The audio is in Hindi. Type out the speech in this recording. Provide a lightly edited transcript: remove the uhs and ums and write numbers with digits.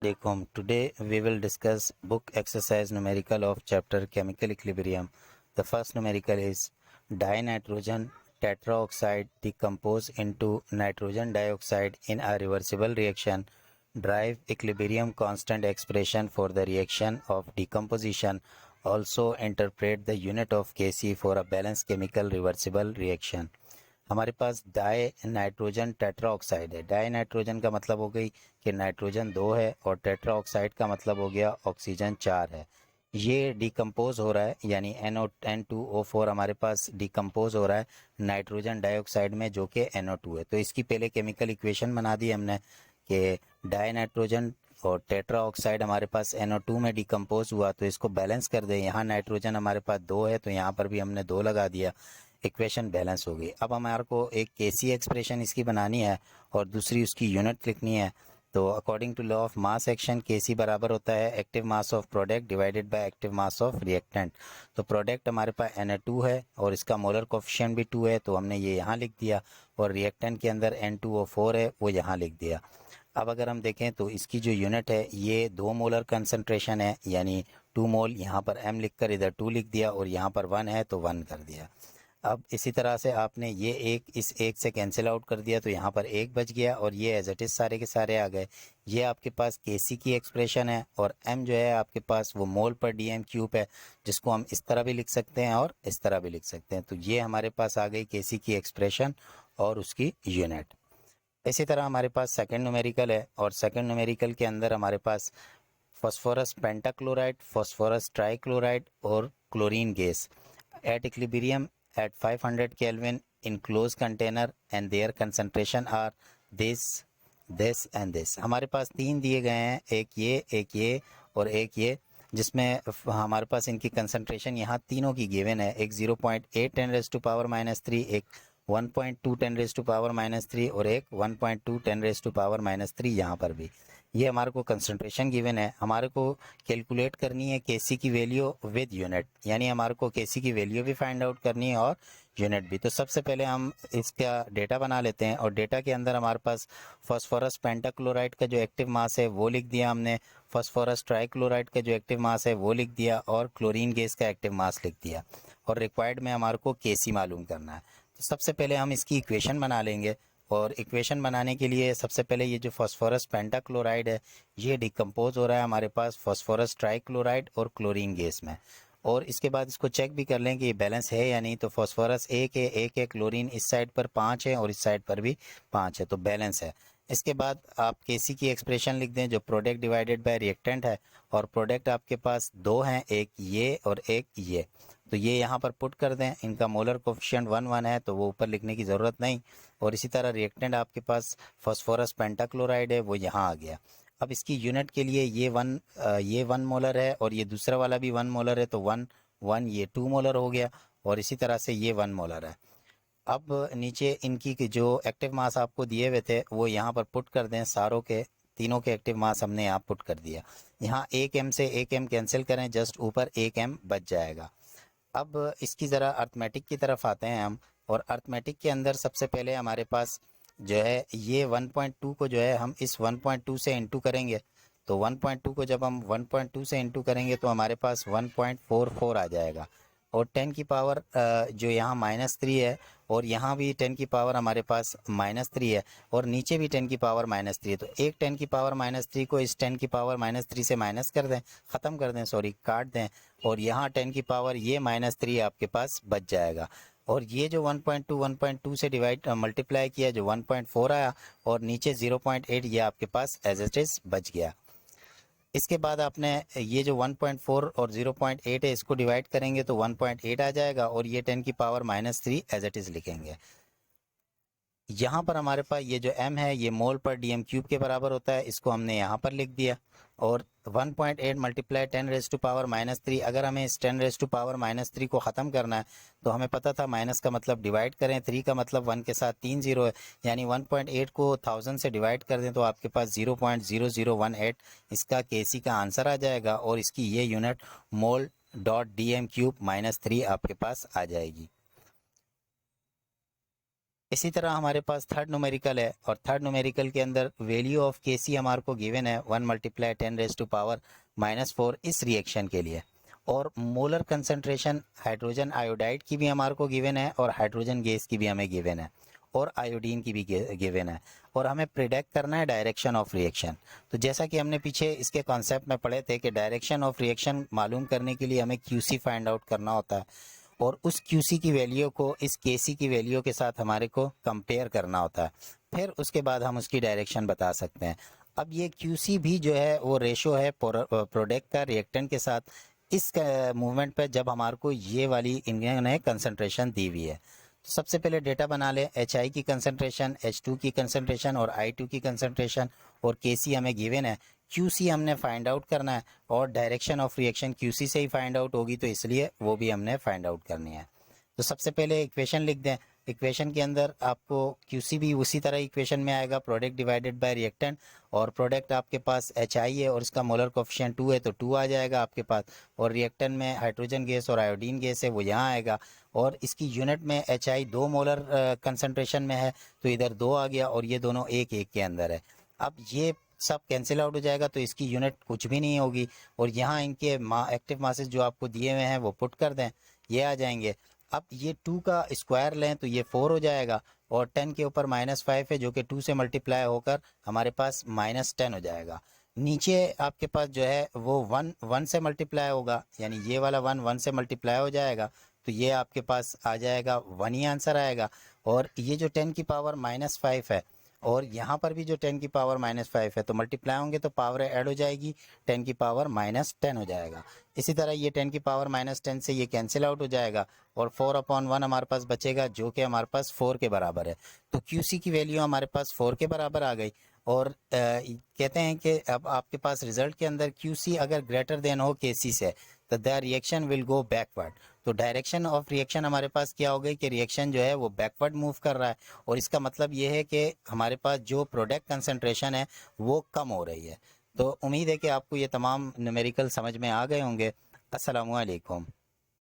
Alaikum. Today we will discuss book exercise numerical of chapter chemical equilibrium. The first numerical is dinitrogen tetraoxide decompose into nitrogen dioxide in a reversible reaction. Derive equilibrium constant expression for the reaction of decomposition. Also interpret the unit of Kc for a balanced chemical reversible reaction. हमारे पास डाई नाइट्रोजन टेट्रा ऑक्साइड है। डाई नाइट्रोजन का मतलब हो गई कि नाइट्रोजन 2 है और टेट्रा ऑक्साइड का मतलब हो गया ऑक्सीजन 4 है। ये डिकम्पोज हो रहा है, यानी NO2O4 हमारे पास डिकम्पोज हो रहा है नाइट्रोजन डाइऑक्साइड में, जो कि NO2 है। तो इसकी पहले केमिकल इक्वेशन बना दी हमने कि डाई नाइट्रोजन और टेट्रा ऑक्साइड हमारे पास NO2 में डिकम्पोज हुआ, तो इसको बैलेंस कर दें। यहाँ नाइट्रोजन हमारे पास 2 है तो यहाँ पर भी हमने 2 लगा दिया, इक्वेशन बैलेंस हो गई। अब हमारे को एक केसी एक्सप्रेशन इसकी बनानी है और दूसरी उसकी यूनिट लिखनी है। तो according to law of mass action KC बराबर होता है active mass of product divided by active mass of reactant. तो प्रोडक्ट हमारे पास Na2 है और इसका मोलर कोफिशिएंट भी 2 है, तो हमने ये यहाँ लिख दिया, और रिएक्टेंट के अंदर N2O4 है वो यहाँ लिख दिया। अब अगर हम देखें तो इसकी जो यूनिट है ये 2 मोलर कंसंट्रेशन है, यानी 2 मोल। यहाँ पर M लिखकर इधर 2 लिख दिया और यहाँ पर 1 है तो 1 कर दिया। अब इसी तरह से आपने ये एक इस एक से कैंसिल आउट कर दिया तो यहाँ पर एक बच गया और ये एज इट इज सारे के सारे आ गए। ये आपके पास केसी की एक्सप्रेशन है और एम जो है आपके पास वो मोल पर डीएम क्यूब है, जिसको हम इस तरह भी लिख सकते हैं और इस तरह भी लिख सकते हैं। तो ये हमारे पास आ गई केसी की एक्सप्रेशन और उसकी यूनिट। इसी तरह हमारे पास सेकेंड न्यूमेरिकल है और सेकेंड न्यूमेरिकल के अंदर हमारे पास फॉस्फोरस पेंटाक्लोराइड, फॉस्फोरस ट्राइक्लोराइड और chlorine gas at equilibrium at 500 Kelvin in closed container and their concentration are this, this and this। हमारे पास 3 दिए गए हैं, एक ये और एक ये, जिसमें हमारे पास इनकी कंसंट्रेशन यहाँ तीनों की गिवन है। एक 0.8 10⁻⁻3, एक 1.2 10⁻⁻3 और एक 1.2 10⁻⁻3 यहाँ पर भी। ये हमारे को कंसंट्रेशन गिवन है। हमारे को कैलकुलेट करनी है केसी की वैल्यू विद यूनिट, यानी हमारे को केसी की वैल्यू भी फाइंड आउट करनी है और यूनिट भी। तो सबसे पहले हम इसका डेटा बना लेते हैं और डेटा के अंदर हमारे पास फॉस्फोरस पेंटाक्लोराइड का जो एक्टिव मास है वो लिख दिया हमने, फॉस्फोरस ट्राइक्लोराइड का जो एक्टिव मास है वो लिख दिया और क्लोरीन गैस का एक्टिव मास लिख दिया। और रिक्वायर्ड में हमारे को केसी मालूम करना है। तो सबसे पहले हम इसकी इक्वेशन बना लेंगे और इक्वेशन बनाने के लिए सबसे पहले ये जो फॉस्फोरस पेंटाक्लोराइड है ये डिकम्पोज हो रहा है हमारे पास फॉस्फोरस ट्राइक्लोराइड और क्लोरीन गैस में। और इसके बाद इसको चेक भी कर लें कि ये बैलेंस है या नहीं। तो फॉस्फोरस एक है, क्लोरीन इस साइड पर 5 है और इस साइड पर भी 5 है, तो बैलेंस है। इसके बाद आप केसी की एक्सप्रेशन लिख दें जो प्रोडक्ट डिवाइडेड बाय रिएक्टेंट है, और प्रोडक्ट आपके पास 2 हैं, एक ये और एक ये। तो ये यहाँ पर पुट कर दें। इनका मोलर कोफिशिएंट 1 है तो वो ऊपर लिखने की ज़रूरत नहीं। और इसी तरह रिएक्टेंट आपके पास फॉस्फोरस पेंटाक्लोराइड है वो यहाँ आ गया। अब इसकी यूनिट के लिए ये 1 मोलर है और ये दूसरा वाला भी 1 मोलर है, तो 1 ये 2 मोलर हो गया और इसी तरह से ये 1 मोलर है। अब नीचे इनकी जो एक्टिव मास आपको दिए हुए थे वो यहाँ पर पुट कर दें। सारों के तीनों के एक्टिव मास हमने यहाँ पुट कर दिया। यहाँ 1m से 1m कैंसिल करें, जस्ट ऊपर 1m बच जाएगा। अब इसकी ज़रा अर्थमेटिक की तरफ आते हैं हम, और अर्थमेटिक के अंदर सबसे पहले हमारे पास जो है ये 1.2 को जो है हम इस 1.2 से इंटू करेंगे। तो 1.2 को जब हम 1.2 से इंटू करेंगे तो हमारे पास 1.44 आ जाएगा। और 10 की पावर जो यहाँ -3 है और यहाँ भी 10 की पावर हमारे पास -3 है और नीचे भी 10 की पावर -3 है। तो एक 10 की पावर -3 को इस 10 की पावर -3 से माइनस कर दें, ख़त्म कर दें, सॉरी काट दें, और यहाँ 10 की पावर ये -3 आपके पास बच जाएगा। और ये जो 1.2 से डिवाइड मल्टीप्लाई किया जो 1.4 आया और नीचे 0.8 ये आपके पास एज इट इज बच गया। इसके बाद आपने ये जो 1.4 और 0.8 है इसको डिवाइड करेंगे तो 1.8 आ जाएगा और ये 10 की पावर -3 एज इट इज लिखेंगे। यहाँ पर हमारे पास ये जो m है ये मोल पर डीएम क्यूब के बराबर होता है, इसको हमने यहाँ पर लिख दिया। और 1.8 मल्टीप्लाई 10⁻³ अगर हमें इस 10⁻³ को ख़त्म करना है तो हमें पता था माइनस का मतलब डिवाइड करें, 3 का मतलब 1 के साथ 3 जीरो है, यानी 1.8 को 1000 से डिवाइड कर दें तो आपके पास 0.0018 इसका केसी का आंसर आ जाएगा। और इसकी ये unit mole dot DM cube -3 आपके पास आ जाएगी। इसी तरह हमारे पास थर्ड न्यूमेरिकल है, और थर्ड न्यूमेरिकल के अंदर वैल्यू ऑफ के सी हमारे को गिवन है 1 मल्टीप्लाई 10⁻⁻⁴ इस रिएक्शन के लिए। और मोलर कंसंट्रेशन हाइड्रोजन आयोडाइड की भी हमारे को गिवन है, और हाइड्रोजन गैस की भी हमें गिवन है, और आयोडीन की भी गिवन है। और हमें प्रिडिक्ट करना है डायरेक्शन ऑफ रिएक्शन। तो जैसा कि हमने पीछे इसके कॉन्सेप्ट में पढ़े थे कि डायरेक्शन ऑफ रिएक्शन मालूम करने के लिए हमें क्यूसी फाइंड आउट करना होता है, और उस क्यूसी की वैल्यू को इस केसी की वैल्यू के साथ हमारे को कंपेयर करना होता है, फिर उसके बाद हम उसकी डायरेक्शन बता सकते हैं। अब ये क्यूसी भी जो है वो रेशो है प्रोडक्ट का रिएक्टेंट के साथ इस मूवमेंट पे, जब हमारे को ये वाली इन्होंने कंसंट्रेशन दी हुई है। तो सबसे पहले डेटा बना लें, HI की कंसंट्रेशन, H2 की कंसंट्रेशन और I2 की कंसंट्रेशन, और KC हमें गिवन है। QC हमने फाइंड आउट करना है, और डायरेक्शन ऑफ रिएक्शन QC से ही फाइंड आउट होगी, तो इसलिए वो भी हमने फाइंड आउट करनी है। तो सबसे पहले इक्वेशन लिख दें। इक्वेशन के अंदर आपको QC भी उसी तरह इक्वेशन में आएगा, प्रोडक्ट डिवाइडेड बाय रिएक्टेंट, और प्रोडक्ट आपके पास HI है और इसका मोलर कोफिशिएंट 2 है, तो 2 आ जाएगा आपके पास। और रिएक्टेंट में हाइड्रोजन गैस और आयोडीन गैस है, वो यहाँ आएगा। और इसकी यूनिट में HI 2 मोलर कंसंट्रेशन में है, तो इधर 2 आ गया, और ये दोनों एक एक के अंदर है। अब ये सब कैंसिल आउट हो जाएगा, तो इसकी यूनिट कुछ भी नहीं होगी। और यहाँ इनके एक्टिव मासेस जो आपको दिए हुए हैं वो पुट कर दें, ये आ जाएंगे। अब ये 2 का स्क्वायर लें तो ये 4 हो जाएगा, और 10 के ऊपर -5 है जो कि 2 से मल्टीप्लाई होकर हमारे पास -10 हो जाएगा। नीचे आपके पास जो है वो 1 से मल्टीप्लाई होगा, यानी ये वाला 1 से मल्टीप्लाई हो जाएगा, तो ये आपके पास आ जाएगा 1 ही आंसर आएगा। और ये जो 10 की पावर -5 है, और यहाँ पर भी जो 10 की पावर -5 है, तो मल्टीप्लाई होंगे तो पावर ऐड हो जाएगी, 10 की पावर -10 हो जाएगा। इसी तरह ये 10 की पावर -10 से ये कैंसिल आउट हो जाएगा, और 4/1 हमारे पास बचेगा, जो कि हमारे पास 4 के बराबर है। तो QC की वैल्यू हमारे पास 4 के बराबर आ गई। और कहते हैं कि अब आपके पास रिजल्ट के अंदर QC अगर ग्रेटर देन हो KC से, तो the reaction will go backward. तो डायरेक्शन ऑफ रिएक्शन हमारे पास क्या हो गई कि रिएक्शन जो है वो बैकवर्ड मूव कर रहा है, और इसका मतलब ये है कि हमारे पास जो प्रोडक्ट कंसंट्रेशन है वो कम हो रही है। तो उम्मीद है कि आपको ये तमाम न्यूमेरिकल समझ में आ गए होंगे। अस्सलामु अलैकुम।